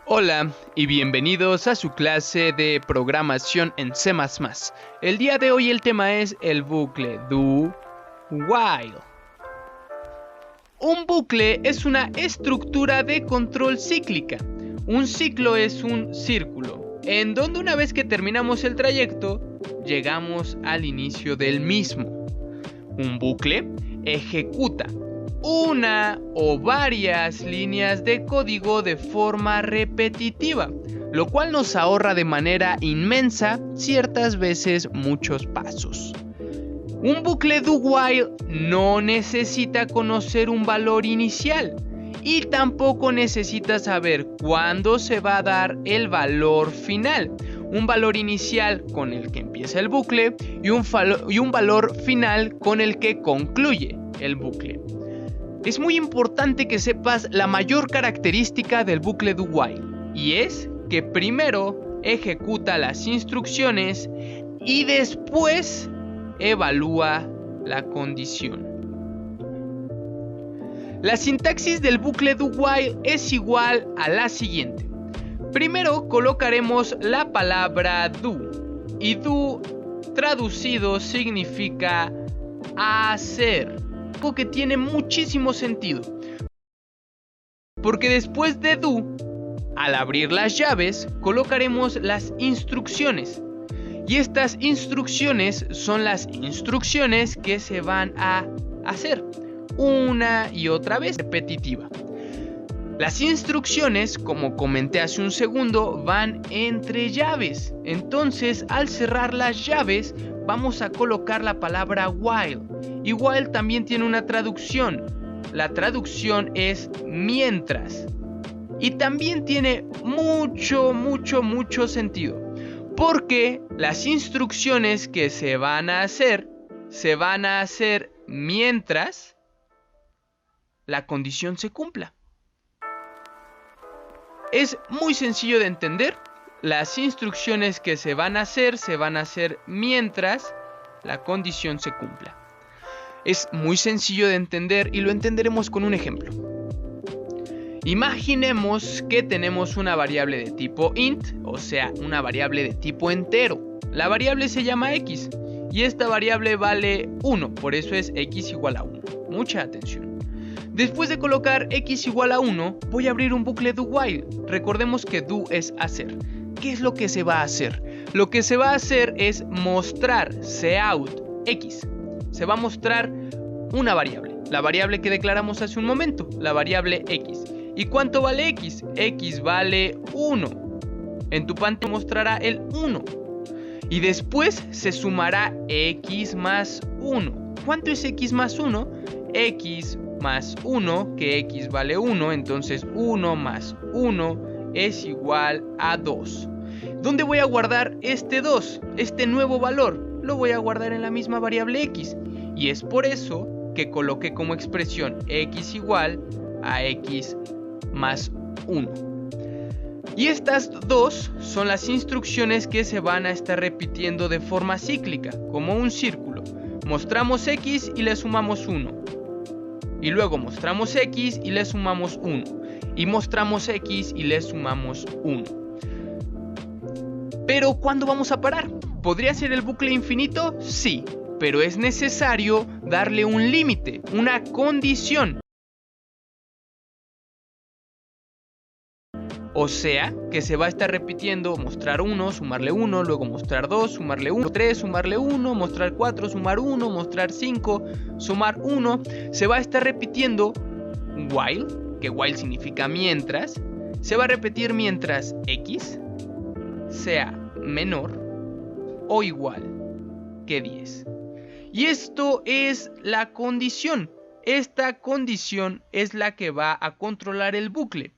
Hola y bienvenidos a su clase de programación en C++. El día de hoy el tema es el bucle do while. Un bucle es una estructura de control cíclica. Un ciclo es un círculo, en donde una vez que terminamos el trayecto, llegamos al inicio del mismo. Un bucle ejecuta una o varias líneas de código de forma repetitiva, lo cual nos ahorra de manera inmensa ciertas veces muchos pasos. Un bucle do while no necesita conocer un valor inicial y tampoco necesita saber cuándo se va a dar el valor final. Un valor inicial con el que empieza el bucle y un valor final con el que concluye el bucle. Es muy importante que sepas la mayor característica del bucle do while, y es que primero ejecuta las instrucciones y después evalúa la condición. La sintaxis del bucle do while es igual a la siguiente. Primero colocaremos la palabra do, y do traducido significa hacer, algo que tiene muchísimo sentido, porque después de do, al abrir las llaves, colocaremos las instrucciones, y estas instrucciones son las instrucciones que se van a hacer una y otra vez repetitiva. Las instrucciones, como comenté hace un segundo, van entre llaves. Entonces, al cerrar las llaves, vamos a colocar la palabra while. Y while también tiene una traducción. La traducción es mientras. Y también tiene mucho sentido. Porque las instrucciones que se van a hacer mientras la condición se cumpla. Es muy sencillo de entender. Las instrucciones que se van a hacer mientras la condición se cumpla. Es muy sencillo de entender y lo entenderemos con un ejemplo. Imaginemos que tenemos una variable de tipo int, o sea, una variable de tipo entero. La variable se llama x y esta variable vale 1, por eso es x igual a 1. Mucha atención. Después de colocar x igual a 1, voy a abrir un bucle do while. Recordemos que do es hacer. ¿Qué es lo que se va a hacer? Lo que se va a hacer es mostrar cout x. Se va a mostrar una variable. La variable que declaramos hace un momento, la variable x. ¿Y cuánto vale x? X vale 1. En tu pantalla mostrará el 1. Y después se sumará x más 1. ¿Cuánto es x más 1? X más 1, que x vale 1, entonces 1 más 1 es igual a 2. ¿Dónde voy a guardar este 2? Este nuevo valor lo voy a guardar en la misma variable x. Y es por eso que coloqué como expresión x igual a x más 1. Y estas dos son las instrucciones que se van a estar repitiendo de forma cíclica, como un círculo. Mostramos x y le sumamos 1. Y luego mostramos x y le sumamos 1. Y mostramos x y le sumamos 1. Pero ¿cuándo vamos a parar? ¿Podría ser el bucle infinito? Sí, pero es necesario darle un límite, una condición. O sea, que se va a estar repitiendo mostrar 1, sumarle 1, luego mostrar 2, sumarle 1, 3, sumarle 1, mostrar 4, sumar 1, mostrar 5, sumar 1. Se va a estar repitiendo while, que while significa mientras. Se va a repetir mientras x sea menor o igual que 10. Y esto es la condición. Esta condición es la que va a controlar el bucle.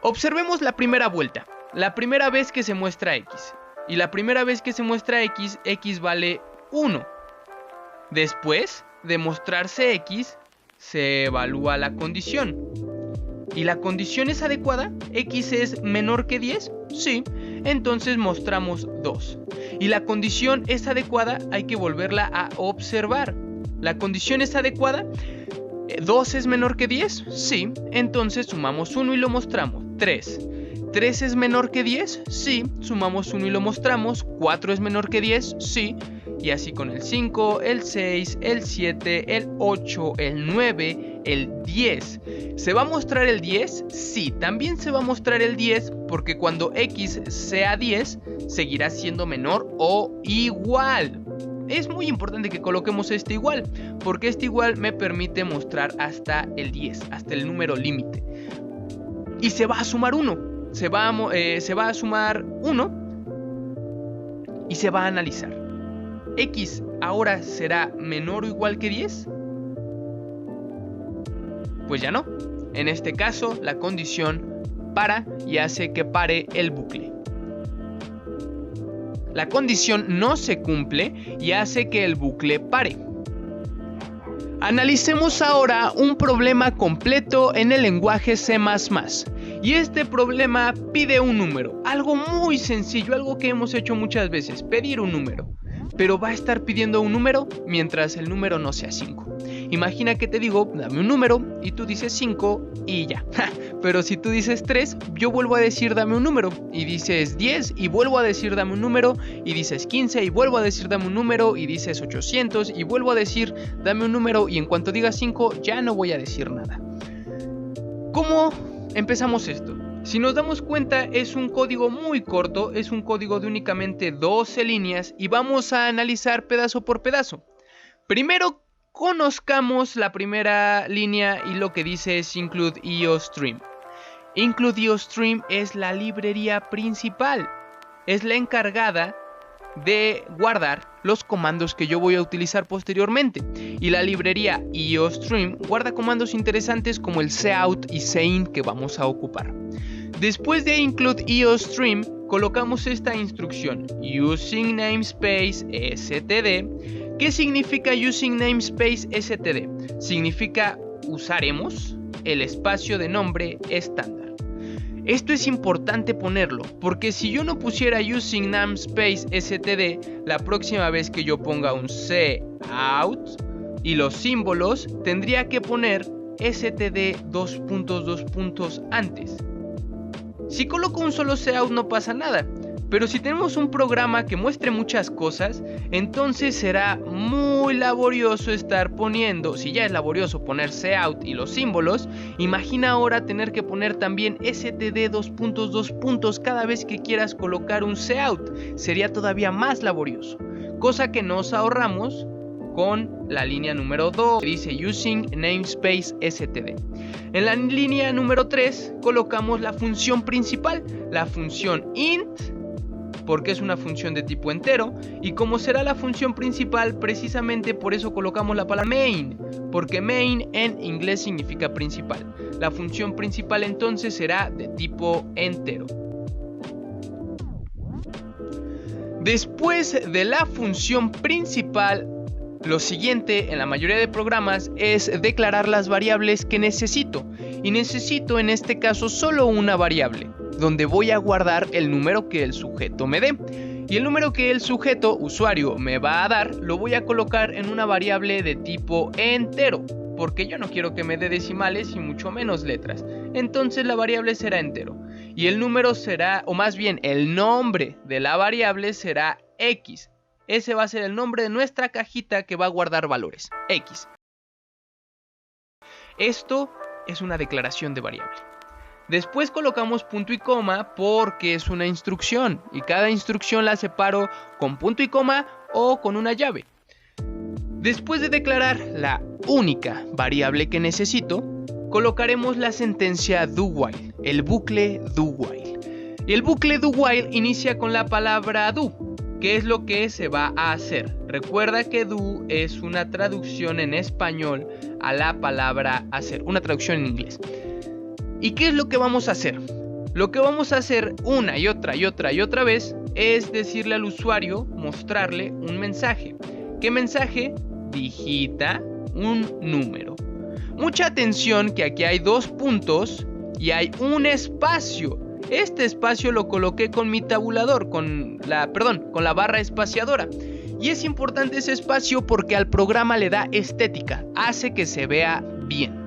Observemos la primera vuelta, la primera vez que se muestra x. Y la primera vez que se muestra x, x vale 1. Después de mostrarse x, se evalúa la condición. ¿Y la condición es adecuada? ¿X es menor que 10? Sí, entonces mostramos 2. ¿Y la condición es adecuada? Hay que volverla a observar. ¿La condición es adecuada? ¿2 es menor que 10? Sí, entonces sumamos 1 y lo mostramos. 3. ¿3 es menor que 10? Sí. Sumamos 1 y lo mostramos. ¿4 es menor que 10? Sí. Y así con el 5, el 6, el 7, el 8, el 9, el 10. ¿Se va a mostrar el 10? Sí, también se va a mostrar el 10 porque cuando x sea 10, seguirá siendo menor o igual. Es muy importante que coloquemos este igual, porque este igual me permite mostrar hasta el 10, hasta el número límite. Y se va a sumar 1, se va a sumar 1 y se va a analizar. ¿X ahora será menor o igual que 10? Pues ya no. En este caso, la condición para y hace que pare el bucle. La condición no se cumple y hace que el bucle pare. Analicemos ahora un problema completo en el lenguaje C++. Y este problema pide un número, algo muy sencillo, algo que hemos hecho muchas veces, pedir un número. Pero va a estar pidiendo un número mientras el número no sea 5. Imagina que te digo, dame un número, y tú dices 5 y ya. Pero si tú dices 3, yo vuelvo a decir dame un número, y dices 10, y vuelvo a decir dame un número, y dices 15, y vuelvo a decir dame un número, y dices 800, y vuelvo a decir dame un número, y en cuanto digas 5, ya no voy a decir nada. ¿Cómo empezamos esto? Si nos damos cuenta, es un código muy corto, es un código de únicamente 12 líneas y vamos a analizar pedazo por pedazo. Primero, conozcamos la primera línea y lo que dice es include IOStream. Include IOStream es la librería principal, es la encargada de guardar los comandos que yo voy a utilizar posteriormente, y la librería IOStream guarda comandos interesantes como el cout y sein que vamos a ocupar. Después de include IOStream colocamos esta instrucción using namespace std. ¿Qué significa using namespace std? Significa usaremos el espacio de nombre estándar. Esto es importante ponerlo, porque si yo no pusiera using namespace std, la próxima vez que yo ponga un cout y los símbolos, tendría que poner std ... antes. Si coloco un solo cout no pasa nada, pero si tenemos un programa que muestre muchas cosas, entonces será muy laborioso estar poniendo, si ya es laborioso poner cout y los símbolos, imagina ahora tener que poner también std ... cada vez que quieras colocar un cout, sería todavía más laborioso, cosa que nos ahorramos con la línea número 2 que dice using namespace std. En la línea número 3 colocamos la función principal, la función int, porque es una función de tipo entero, y como será la función principal, precisamente por eso colocamos la palabra main, porque main en inglés significa principal. La función principal entonces será de tipo entero. Después de la función principal, lo siguiente en la mayoría de programas es declarar las variables que necesito, y necesito en este caso solo una variable, donde voy a guardar el número que el sujeto me dé, y el número que el sujeto, usuario, me va a dar, lo voy a colocar en una variable de tipo entero, porque yo no quiero que me dé decimales y mucho menos letras, entonces la variable será entero, y el número será, o más bien el nombre de la variable será x. Ese va a ser el nombre de nuestra cajita que va a guardar valores, x. Esto es una declaración de variable. Después colocamos punto y coma porque es una instrucción y cada instrucción la separo con punto y coma o con una llave. Después de declarar la única variable que necesito, colocaremos la sentencia do while, el bucle do while. Y el bucle do while inicia con la palabra do. ¿Qué es lo que se va a hacer? Recuerda que do es una traducción en español a la palabra hacer, una traducción en inglés. ¿Y qué es lo que vamos a hacer? Lo que vamos a hacer una y otra vez es decirle al usuario, mostrarle un mensaje. ¿Qué mensaje? Digita un número. Mucha atención que aquí hay 2 puntos y hay un espacio. Este espacio lo coloqué con mi tabulador, con la barra espaciadora. Y es importante ese espacio porque al programa le da estética, hace que se vea bien.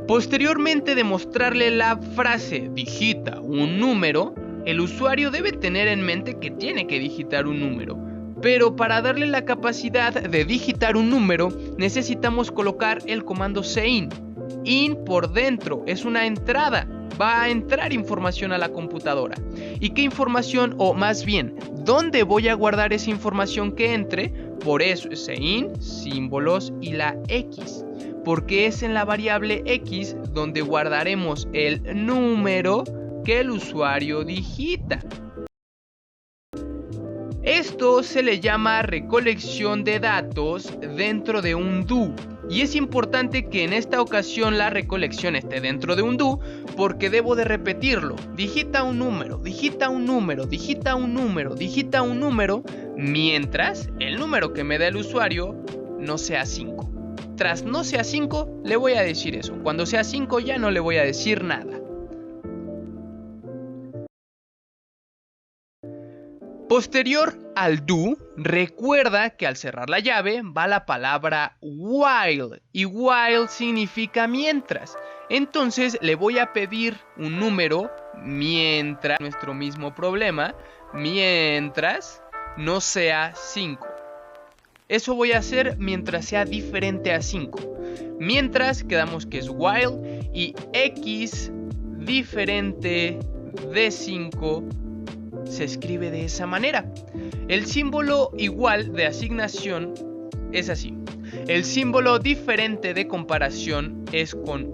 Posteriormente de mostrarle la frase digita un número, el usuario debe tener en mente que tiene que digitar un número. Pero para darle la capacidad de digitar un número, necesitamos colocar el comando cin. In por dentro es una entrada, va a entrar información a la computadora. ¿Y qué información? O más bien, ¿dónde voy a guardar esa información que entre? Por eso es cin, símbolos y la X. Porque es en la variable X donde guardaremos el número que el usuario digita. Esto se le llama recolección de datos dentro de un do. Y es importante que en esta ocasión la recolección esté dentro de un do porque debo de repetirlo. Digita un número, digita un número, digita un número, digita un número, mientras el número que me da el usuario no sea 5. Tras no sea 5 le voy a decir eso. Cuando sea 5 ya no le voy a decir nada. Posterior al do, recuerda que al cerrar la llave va la palabra while y while significa mientras. Entonces le voy a pedir un número mientras, nuestro mismo problema, mientras no sea 5. Eso voy a hacer mientras sea diferente a 5. Mientras quedamos que es while y x diferente de 5 se escribe de esa manera. El símbolo igual de asignación es así. El símbolo diferente de comparación es con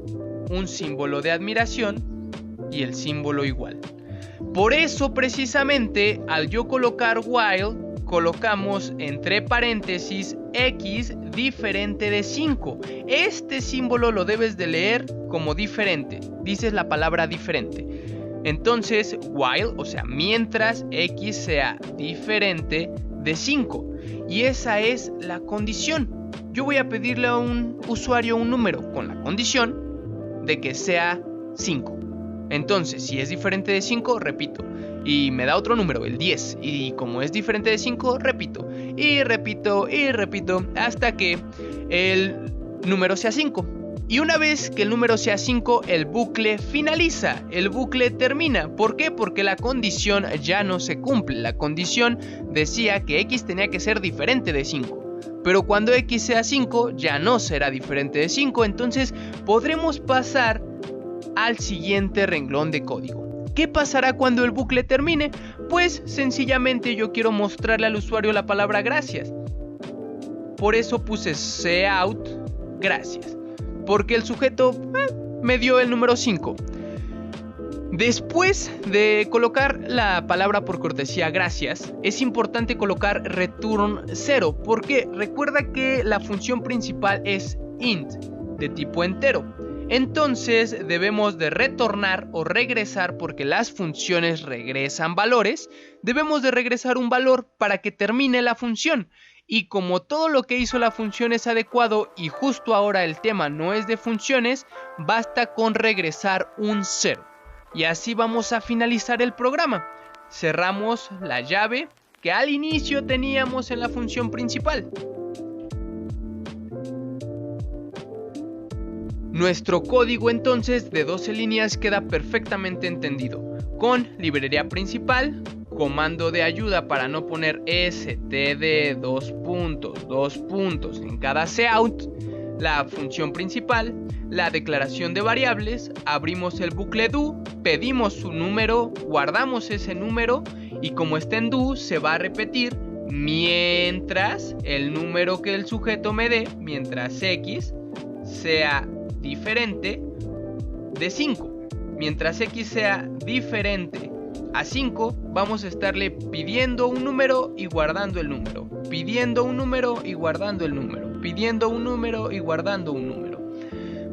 un símbolo de admiración y el símbolo igual. Por eso precisamente al yo colocar while, colocamos entre paréntesis x diferente de 5. Este símbolo lo debes de leer como diferente. Dices la palabra diferente. Entonces, while, o sea, mientras x sea diferente de 5. Y esa es la condición. Yo voy a pedirle a un usuario un número con la condición de que sea 5. Entonces, si es diferente de 5, repito. Y me da otro número, el 10. Y como es diferente de 5, repito. Y repito, y repito, hasta que el número sea 5. Y una vez que el número sea 5, el bucle finaliza, el bucle termina. ¿Por qué? Porque la condición ya no se cumple. La condición decía que x tenía que ser diferente de 5. Pero cuando x sea 5, ya no será diferente de 5. Entonces podremos pasar al siguiente renglón de código. ¿Qué pasará cuando el bucle termine? Pues sencillamente yo quiero mostrarle al usuario la palabra gracias. Por eso puse cout gracias. Porque el sujeto me dio el número 5. Después de colocar la palabra por cortesía gracias, es importante colocar return 0. Porque recuerda que la función principal es int, de tipo entero. Entonces debemos de retornar o regresar, porque las funciones regresan valores. Debemos de regresar un valor para que termine la función. Y como todo lo que hizo la función es adecuado y justo ahora el tema no es de funciones, basta con regresar un 0. Y así vamos a finalizar el programa. Cerramos la llave que al inicio teníamos en la función principal. Nuestro código entonces de 12 líneas queda perfectamente entendido, con librería principal, comando de ayuda para no poner std dos puntos en cada cout, la función principal, la declaración de variables, abrimos el bucle do, pedimos su número, guardamos ese número y como está en do se va a repetir mientras el número que el sujeto me dé, mientras x sea diferente de 5. Mientras x sea diferente a 5, vamos a estarle pidiendo un número y guardando el número, pidiendo un número y guardando el número, pidiendo un número y guardando un número.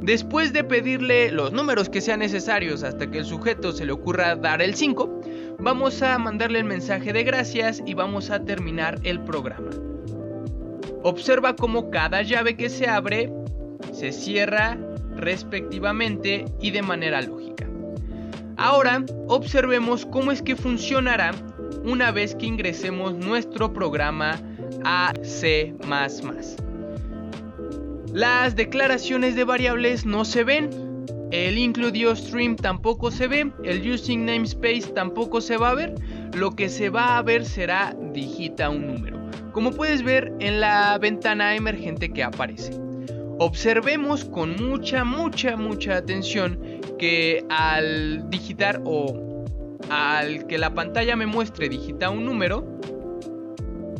Después de pedirle los números que sean necesarios hasta que el sujeto se le ocurra dar el 5, vamos a mandarle el mensaje de gracias y vamos a terminar el programa. Observa cómo cada llave que se abre se cierra respectivamente y de manera lógica. Ahora observemos cómo es que funcionará una vez que ingresemos nuestro programa a C++. Las declaraciones de variables no se ven, El include stream tampoco se ve, el using namespace tampoco se va a ver. Lo que se va a ver será digita un número, como puedes ver en la ventana emergente que aparece. Observemos con mucha atención que al digitar o al que la pantalla me muestre digita un número,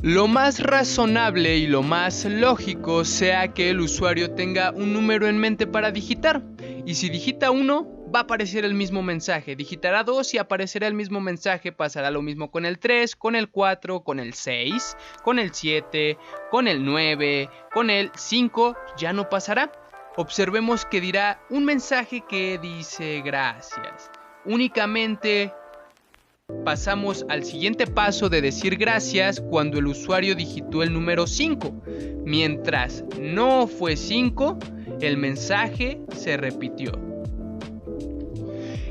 lo más razonable y lo más lógico sea que el usuario tenga un número en mente para digitar. Y si digita 1, va a aparecer el mismo mensaje. Digitará 2 y aparecerá el mismo mensaje. Pasará lo mismo con el 3, con el 4, con el 6, con el 7, con el 9, con el 5. Ya no pasará. Observemos que dirá un mensaje que dice gracias. Únicamente pasamos al siguiente paso de decir gracias cuando el usuario digitó el número 5. Mientras no fue 5, el mensaje se repitió.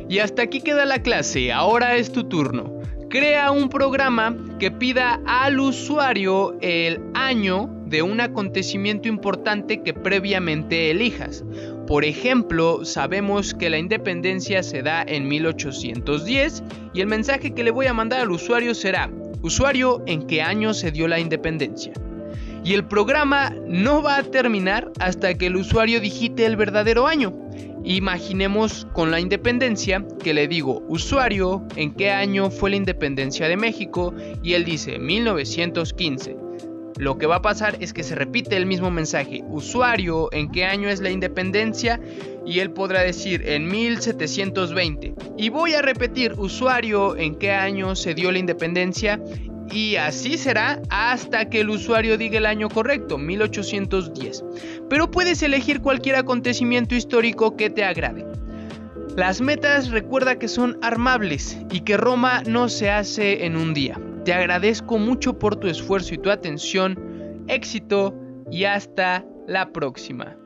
Y hasta aquí queda la clase, ahora es tu turno. Crea un programa que pida al usuario el año de un acontecimiento importante que previamente elijas. Por ejemplo, sabemos que la independencia se da en 1810 y el mensaje que le voy a mandar al usuario será: usuario, ¿en qué año se dio la independencia? Y el programa no va a terminar hasta que el usuario digite el verdadero año. Imaginemos con la independencia que le digo: usuario, ¿en qué año fue la independencia de México? Y él dice 1915. Lo que va a pasar es que se repite el mismo mensaje: usuario, ¿en qué año es la independencia? Y él podrá decir en 1720. Y voy a repetir: usuario, ¿en qué año se dio la independencia? Y así será hasta que el usuario diga el año correcto, 1810. Pero puedes elegir cualquier acontecimiento histórico que te agrade. Las metas, recuerda que son armables y que Roma no se hace en un día. Te agradezco mucho por tu esfuerzo y tu atención. Éxito y hasta la próxima.